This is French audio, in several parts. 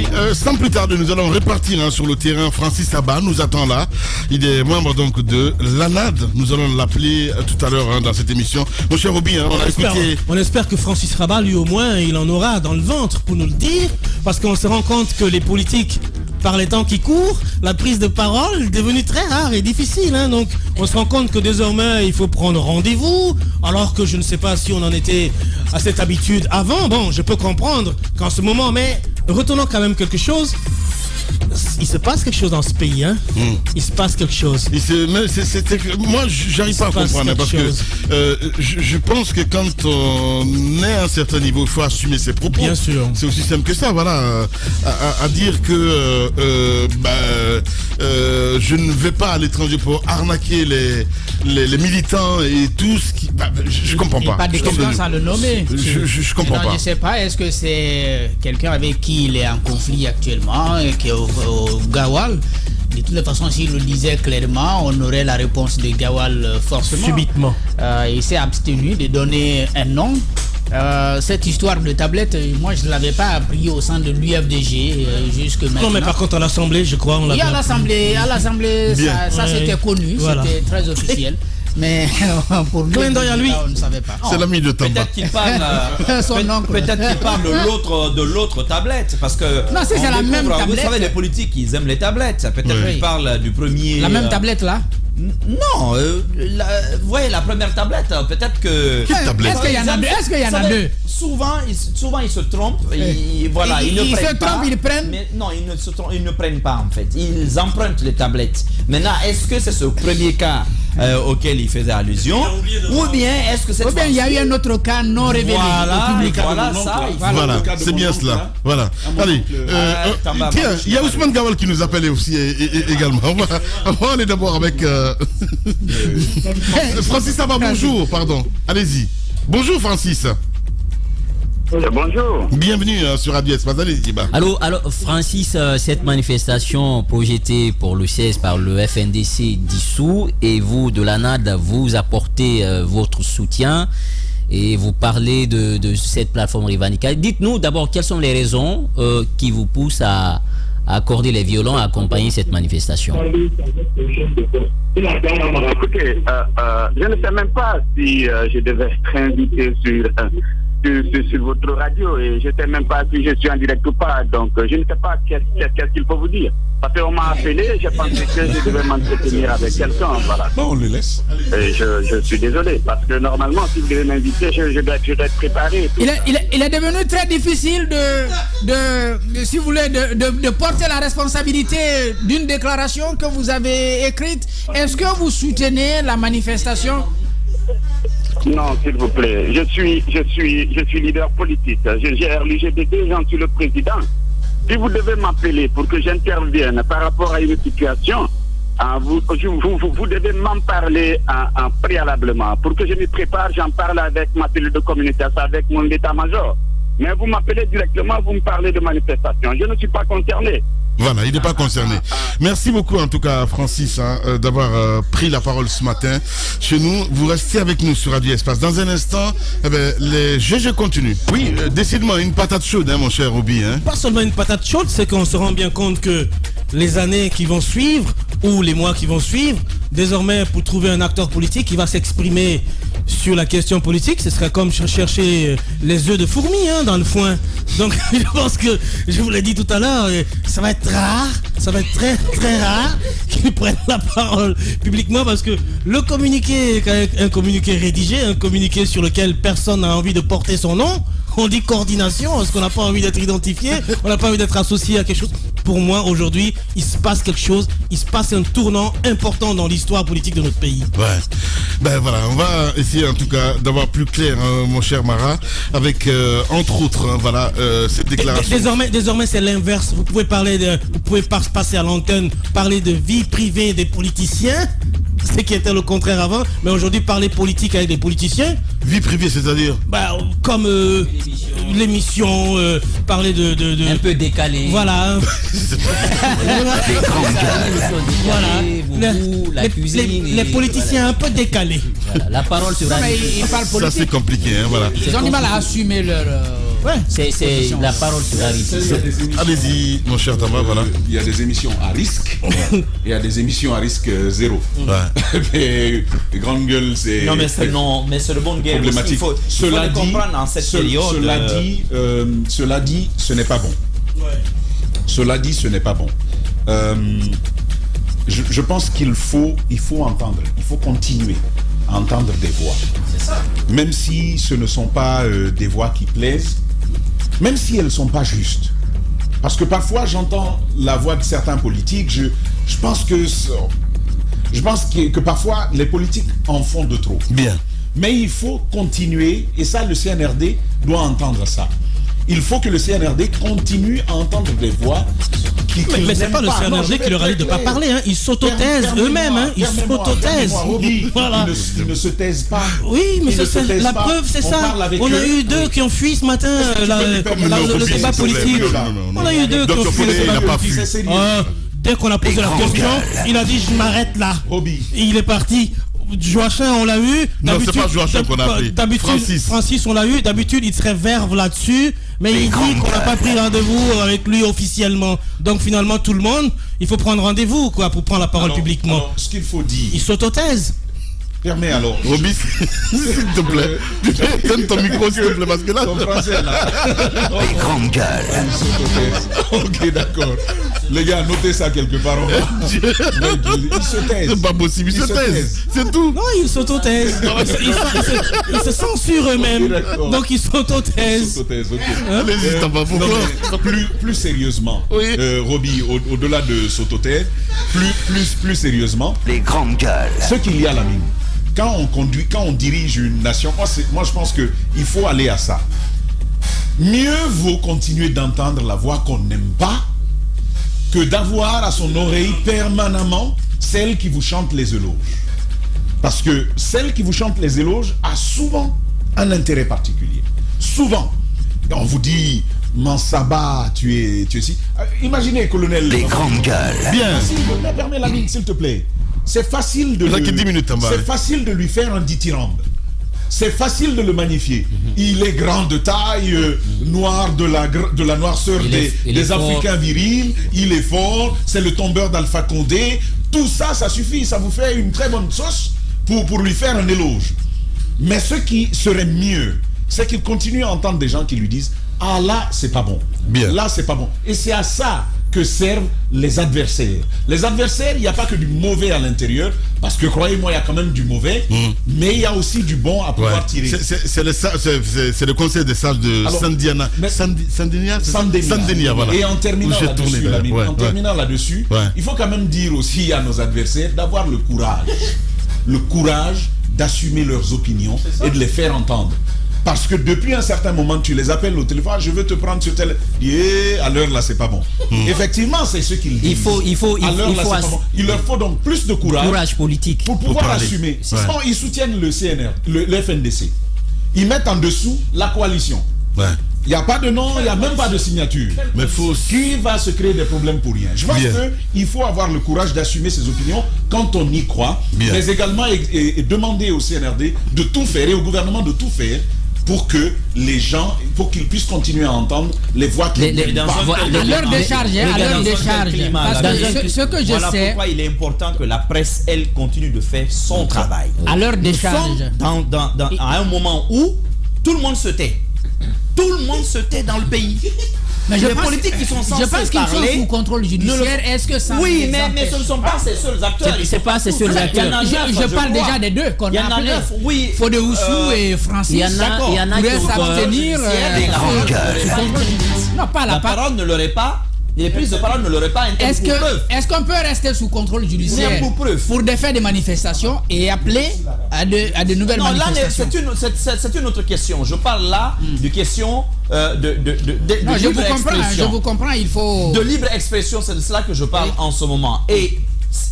Allez, sans plus tarder, nous allons repartir sur le terrain. Francis Sabat nous attend là. Il est membre donc de l'ANAD. Nous allons l'appeler tout à l'heure dans cette émission. Mon cher Roby, on espère que Francis Rabat, lui au moins, il en aura dans le ventre pour nous le dire. Parce qu'on se rend compte que les politiques, par les temps qui courent, la prise de parole est devenue très rare et difficile. Donc on se rend compte que désormais il faut prendre rendez-vous, alors que je ne sais pas si on en était à cette habitude avant. Bon, je peux comprendre qu'en ce moment, mais retenons quand même quelque chose. Il se passe quelque chose dans ce pays, Il se passe quelque chose. Moi, j'arrive pas à comprendre, parce que je pense que quand on est à un certain niveau, il faut assumer ses propos. Bien sûr. C'est aussi simple que ça, voilà. À dire que je ne vais pas à l'étranger pour arnaquer les militants et tout ce qui... je comprends pas. Pas de confiance à le nommer. Je comprends pas. Je sais pas, est-ce que c'est quelqu'un avec qui il est en conflit actuellement et qui est au Gawal? De toutes les façons, s'il le disait clairement, on aurait la réponse de Gawal forcément. Subitement. Il s'est abstenu de donner un nom. Cette histoire de tablette, moi je ne l'avais pas appris au sein de l'UFDG jusque maintenant. Non, mais par contre à l'Assemblée, je crois, on l'a. Et à l'Assemblée, ça c'était connu, voilà. C'était très officiel. Mais pour lui, on ne savait pas. C'est l'ami de Tamba. Peut-être qu'il parle, de l'autre tablette, parce que non, c'est la même tablette. Vous savez, les politiques, ils aiment les tablettes. Peut-être qu'il parle du premier. La même tablette là. Non, vous voyez la première tablette, peut-être que. Quelle tablette? Est-ce qu'il y en a deux? Est-ce qu'il y en a deux? Souvent, ils se trompent. Ils se trompent, ils prennent. Mais non, ils ne prennent pas en fait. Ils empruntent les tablettes. Maintenant, est-ce que c'est ce premier cas auquel il faisait allusion, ou bien est-ce que c'est... Ou bien il y a eu un autre cas non révélé. Voilà, c'est bien cela. Voilà. Allez, tiens, il y a Ousmane Gawal qui nous appelle aussi également. On va aller d'abord avec Francis Sabat, bonjour, pardon. Allez-y. Bonjour Francis. Bonjour. Bienvenue sur Radio Espace. Allez-y. Alors Francis, cette manifestation projetée pour le 16 par le FNDC dissous, et vous de l'ANAD, vous apportez votre soutien et vous parlez de cette plateforme Rivanica. Dites-nous d'abord quelles sont les raisons qui vous poussent à accorder les violons à accompagner cette manifestation. Écoutez, je ne sais même pas si je devais être invité sur votre radio, et je ne sais même pas si je suis en direct ou pas, donc je ne sais pas qu'est-ce qu'il faut vous dire. Parce qu'on m'a appelé, j'ai pensé que je devais m'entretenir avec quelqu'un, voilà. Bon, on le laisse. Et je suis désolé, parce que normalement, si vous devez m'inviter, je dois être préparé. Il est devenu très difficile si vous voulez, de porter la responsabilité d'une déclaration que vous avez écrite. Est-ce que vous soutenez la manifestation? Non, s'il vous plaît. Je suis leader politique. Je gère l'UGDD, j'en suis le président. Si vous devez m'appeler pour que j'intervienne par rapport à une situation, vous devez m'en parler préalablement. Pour que je me prépare, j'en parle avec ma cellule de communication, avec mon état-major. Mais vous m'appelez directement, vous me parlez de manifestation. Je ne suis pas concerné. Voilà, il n'est pas concerné. Merci beaucoup en tout cas Francis d'avoir pris la parole ce matin chez nous. Vous restez avec nous sur Radio Espace. Dans un instant, les GG continuent. Oui, décidément une patate chaude, mon cher Roby. Pas seulement une patate chaude, c'est qu'on se rend bien compte que les années qui vont suivre, ou les mois qui vont suivre, désormais pour trouver un acteur politique qui va s'exprimer sur la question politique, ce serait comme chercher les œufs de fourmis dans le foin. Donc je pense que, je vous l'ai dit tout à l'heure, ça va être rare, ça va être très très rare qu'ils prennent la parole publiquement, parce que le communiqué, un communiqué rédigé, un communiqué sur lequel personne n'a envie de porter son nom, on dit coordination, parce qu'on n'a pas envie d'être identifié, on n'a pas envie d'être associé à quelque chose. Pour moi, aujourd'hui, il se passe quelque chose, il se passe un tournant important dans l'histoire politique de notre pays. Ouais. Ben voilà, on va essayer en tout cas d'avoir plus clair, mon cher Mara, avec entre autres, cette déclaration. Désormais, c'est l'inverse. Vous pouvez passer à l'antenne, parler de vie privée des politiciens, ce qui était le contraire avant, mais aujourd'hui parler politique avec des politiciens. Vie privée, c'est-à-dire comme l'émission, parler de un peu décalé. Voilà. La cuisine. Les politiciens un peu décalés. Voilà, la parole sera. Ils parlent politique. Ça c'est compliqué, voilà. Ils ont du mal à assumer leur C'est la parole sera risquée. Allez-y, mon cher Tamba, voilà. Il y a des émissions à risque et il y a des émissions à risque zéro. Mais les grandes gueules, c'est. Non, mais c'est le bon game. Problématique. Il faut le comprendre en cette période. Cela dit, ce n'est pas bon. Cela dit, ce n'est pas bon. Je pense qu'il faut entendre, il faut continuer à entendre des voix. C'est ça. Même si ce ne sont pas des voix qui plaisent, même si elles ne sont pas justes. Parce que parfois, j'entends la voix de certains politiques, je pense que parfois, les politiques en font de trop. Bien. Mais il faut continuer, et ça, le CNRD doit entendre ça. Il faut que le CNRD continue à entendre des voix qui mais c'est pas le CNRD qui leur a dit de ne pas parler, hein. Ils s'autotaisent eux-mêmes, hein. Ils s'autotaisent. Voilà. Ils ne se taisent pas. Oui, mais la preuve, c'est ça. On a eu deux qui ont fui ce matin le débat politique. On a eu deux qui ont fui le débat politique. Dès qu'on a posé la question, il a dit je m'arrête là. Il est parti. Joachim, on l'a eu. Non, c'est pas Joachim qu'on a appelé. D'habitude, Francis, on l'a eu. D'habitude, il se réserve là-dessus. Mais il dit qu'on n'a pas pris rendez-vous avec lui officiellement. Donc finalement, tout le monde, il faut prendre rendez-vous pour prendre la parole publiquement. Alors, ce qu'il faut dire. Il s'autotaise. Permets alors. Roby, s'il te plaît. Donne ton micro, s'il te plaît, parce que là. Ton français, là. Les grandes gueules. Ok, d'accord. Les gars, notez ça quelque part. Il se taise. C'est pas possible, il se taise. C'est tout. Non, ils s'autotaisent. Ils se censurent eux-mêmes. Donc ils s'autotaisent. Allez-y, t'en vas pourquoi. Plus sérieusement, Roby, au-delà de s'autotaire, plus sérieusement. Les grandes gueules. Ce qu'il y a là, quand on dirige une nation, moi je pense qu'il faut aller à ça. Mieux vaut continuer d'entendre la voix qu'on n'aime pas que d'avoir à son oreille permanemment celle qui vous chante les éloges. Parce que celle qui vous chante les éloges a souvent un intérêt particulier. Souvent. Et on vous dit, Mansaba, tu es ici. Imaginez, colonel. Les grandes gueules. Bien. Permets la mine, s'il te plaît. C'est facile de facile de lui faire un dithyrambe. C'est facile de le magnifier. Il est grand de taille, noir de la noirceur des Africains virils. Il est fort. C'est le tombeur d'Alpha Condé. Tout ça, ça suffit. Ça vous fait une très bonne sauce pour lui faire un éloge. Mais ce qui serait mieux, c'est qu'il continue à entendre des gens qui lui disent « Ah là, c'est pas bon. Bien. Là, c'est pas bon. » Et c'est à ça que servent les adversaires. Les adversaires, il n'y a pas que du mauvais à l'intérieur, parce que croyez-moi, il y a quand même du mauvais, mais il y a aussi du bon à pouvoir tirer. C'est le conseil des sages de Sandiana. Sandinia, voilà. Et en terminant là-dessus, il faut quand même dire aussi à nos adversaires d'avoir le courage d'assumer leurs opinions et de les faire entendre. Parce que depuis un certain moment, tu les appelles au téléphone, je veux te prendre sur tel... à l'heure là, c'est pas bon. Effectivement, c'est ce qu'ils disent. Il leur faut donc plus de courage politique pour pouvoir assumer. Sinon, ils soutiennent le CNR, le FNDC. Ils mettent en dessous la coalition. Il n'y a pas de nom, il n'y a même pas de signature. Mais qui va se créer des problèmes pour rien. Je pense qu'il faut avoir le courage d'assumer ses opinions quand on y croit, mais également et demander au CNRD de tout faire et au gouvernement de tout faire pour que les gens, pour qu'ils puissent continuer à entendre les voix qui à leur décharge, parce que ce que je sais, pourquoi il est important que la presse, elle, continue de faire son travail. À leur décharge. À un moment où tout le monde se tait. Tout le monde se tait dans le pays. Mais les politiques qui sont censés parler... Je pense qu'ils sont sous contrôle judiciaire. Est-ce que ça... Oui, mais ce ne sont pas ces seuls acteurs. C'est pas ces seuls acteurs. Je parle déjà des deux qu'on a appelés. Oui. Fodé Oussou et Francis. Il y en a qui s'abstenir. Non, pas la parole ne leur est pas... Les prises de parole ne l'auraient pas interdit pour preuve. Est-ce qu'on peut rester sous contrôle judiciaire pour défaire des manifestations et appeler à de nouvelles manifestations? C'est une autre question. Je parle là de question de libre expression. Je vous comprends, il faut... De libre expression, c'est de cela que je parle en ce moment. Et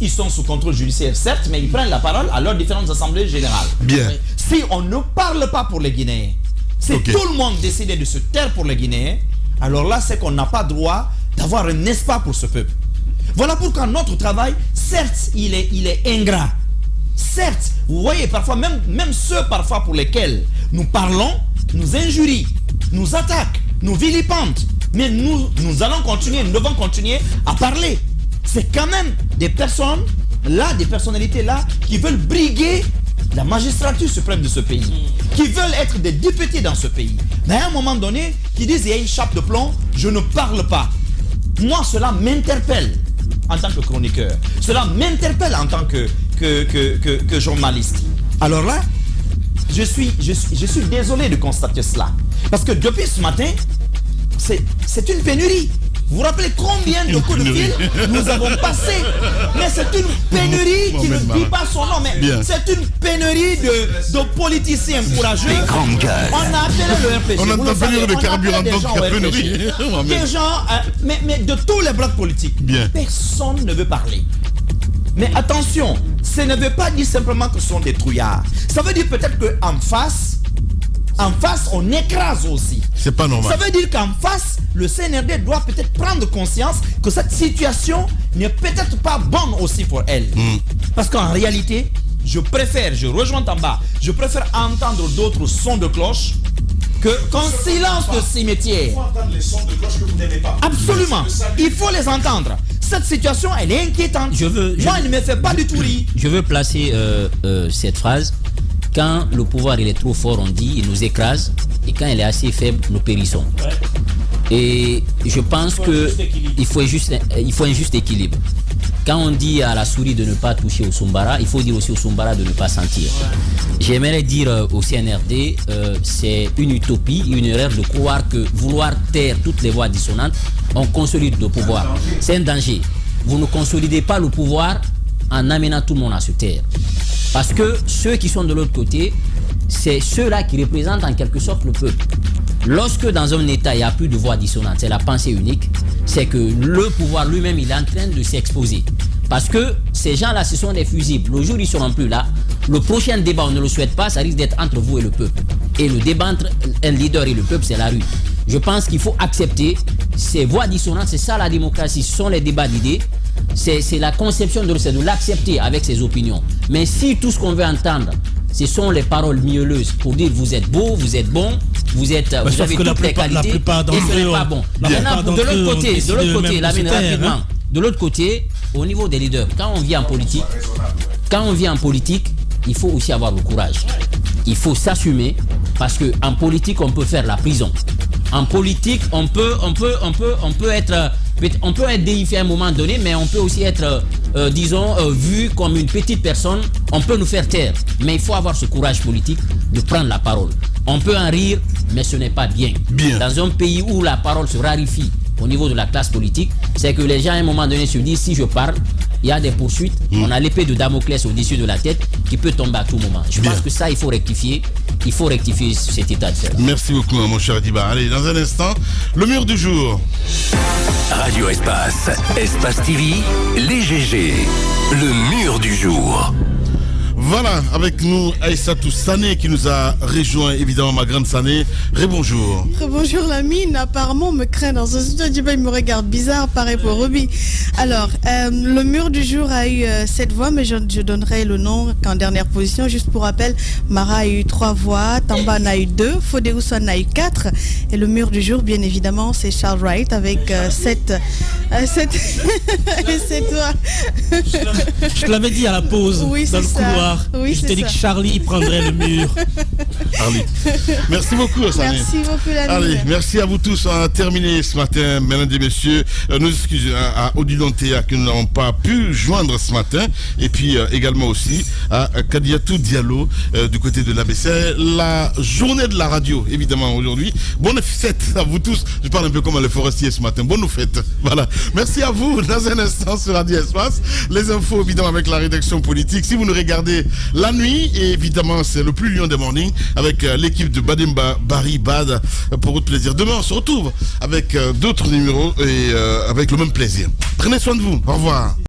ils sont sous contrôle judiciaire, certes, mais ils prennent la parole à leurs différentes assemblées générales. Bien. Si on ne parle pas pour les Guinéens, si tout le monde décidait de se taire pour les Guinéens, alors là, c'est qu'on n'a pas droit d'avoir un espoir pour ce peuple. Voilà pourquoi notre travail, certes, il est ingrat. Certes, vous voyez, parfois, même ceux parfois pour lesquels nous parlons, nous injurient, nous attaquent. nous vilipendent. Mais nous allons continuer, nous devons continuer à parler. C'est quand même des personnes là, des personnalités là, qui veulent briguer la magistrature suprême de ce pays, qui veulent être des députés dans ce pays. Mais à un moment donné, qui disent il y a une chape de plomb, je ne parle pas. Moi, cela m'interpelle en tant que chroniqueur. Cela m'interpelle en tant que journaliste. Alors là, je suis désolé de constater cela. Parce que depuis ce matin, c'est une pénurie. Vous vous rappelez combien de coups de fil nous avons passé? Mais c'est une pénurie qui ne dit pas son nom. Mais c'est une pénurie de politiciens courageux. On a appelé le RPG. On a appelé le carburant, donc pénurie. Des gens, mais de tous les blocs politiques. Personne ne veut parler. Mais attention, ça ne veut pas dire simplement que ce sont des trouillards. Ça veut dire peut-être qu'en face, on écrase aussi. C'est pas normal. Ça veut dire qu'en face, le CNRD doit peut-être prendre conscience que cette situation n'est peut-être pas bonne aussi pour elle. Parce qu'en réalité, je rejoins en bas, je préfère entendre d'autres sons de cloche qu'un silence de cimetière. Il faut entendre les sons de cloche que vous n'aimez pas. Absolument. Il faut les entendre. Cette situation, elle est inquiétante. Moi, elle ne me fait pas du tout rire. Je veux placer cette phrase. Quand le pouvoir il est trop fort, on dit, il nous écrase. Et quand il est assez faible, nous périssons. Et je pense qu'il faut un juste équilibre. Quand on dit à la souris de ne pas toucher au Soumbara, il faut dire aussi au Soumbara de ne pas sentir. J'aimerais dire au CNRD, c'est une utopie, une erreur de croire que vouloir taire toutes les voix dissonantes, on consolide le pouvoir. C'est un danger. Vous ne consolidez pas le pouvoir en amenant tout le monde à se taire. Parce que ceux qui sont de l'autre côté, c'est ceux-là qui représentent en quelque sorte le peuple. Lorsque dans un État, il n'y a plus de voix dissonantes, c'est la pensée unique, c'est que le pouvoir lui-même, il est en train de s'exposer. Parce que ces gens-là, ce sont des fusibles. Le jour où ils ne seront plus là, le prochain débat, on ne le souhaite pas, ça risque d'être entre vous et le peuple. Et le débat entre un leader et le peuple, c'est la rue. Je pense qu'il faut accepter ces voix dissonantes, c'est ça la démocratie, ce sont les débats d'idées. C'est la conception de l'accepter avec ses opinions. Mais si tout ce qu'on veut entendre, ce sont les paroles mielleuses pour dire vous êtes beau, vous êtes bon, vous avez toutes les qualités, et ce n'est pas bon. Maintenant, de l'autre côté, de l'autre côté, au niveau des leaders, quand on vient en politique, il faut aussi avoir le courage. Il faut s'assumer parce qu'en politique, on peut faire la prison. En politique, on peut être déifié à un moment donné, mais on peut aussi être, vu comme une petite personne. On peut nous faire taire, mais il faut avoir ce courage politique de prendre la parole. On peut en rire, mais ce n'est pas bien. Dans un pays où la parole se raréfie au niveau de la classe politique, c'est que les gens à un moment donné se disent si je parle, il y a des poursuites, on a l'épée de Damoclès au-dessus de la tête qui peut tomber à tout moment. Je pense que ça, il faut rectifier cet état de fait. Merci beaucoup, mon cher Diba. Allez, dans un instant, le mur du jour. Radio Espace, Espace TV, les GG, le mur du jour. Voilà, avec nous Aïssatou Sané qui nous a rejoint, évidemment ma grande Sané. Rebonjour. Rebonjour Lamine, apparemment on me craint dans ce studio, il me regarde bizarre, pareil pour Ruby. Alors, le mur du jour a eu 7 voix, mais je donnerai le nom qu'en dernière position. Juste pour rappel, Mara a eu 3 voix, Tamba en a eu 2, Fodé Ousmane a eu 4. Et le mur du jour, bien évidemment, c'est Charles Wright avec 7 voix. Je te l'avais dit à la pause, oui, dans le couloir. Oui, je t'ai dit que Charlie prendrait le mur. Charlie. Merci beaucoup, Sané. Merci beaucoup, Lamine. Allez, merci à vous tous. On a terminé ce matin, mesdames et messieurs. Nous excusons à Odilon Théa que nous n'avons pas pu joindre ce matin. Et puis également aussi à Kadiatou Diallo du côté de l'ABC. La journée de la radio, évidemment, aujourd'hui. Bonne fête à vous tous. Je parle un peu comme les forestiers ce matin. Bonne fête. Voilà. Merci à vous. Dans un instant sur Radio Espace. Les infos, évidemment, avec la rédaction politique. Si vous nous regardez la nuit, et évidemment, c'est le plus lion des mornings avec l'équipe de Bademba Barry Bad pour votre plaisir. Demain, on se retrouve avec d'autres numéros et avec le même plaisir. Prenez soin de vous. Au revoir.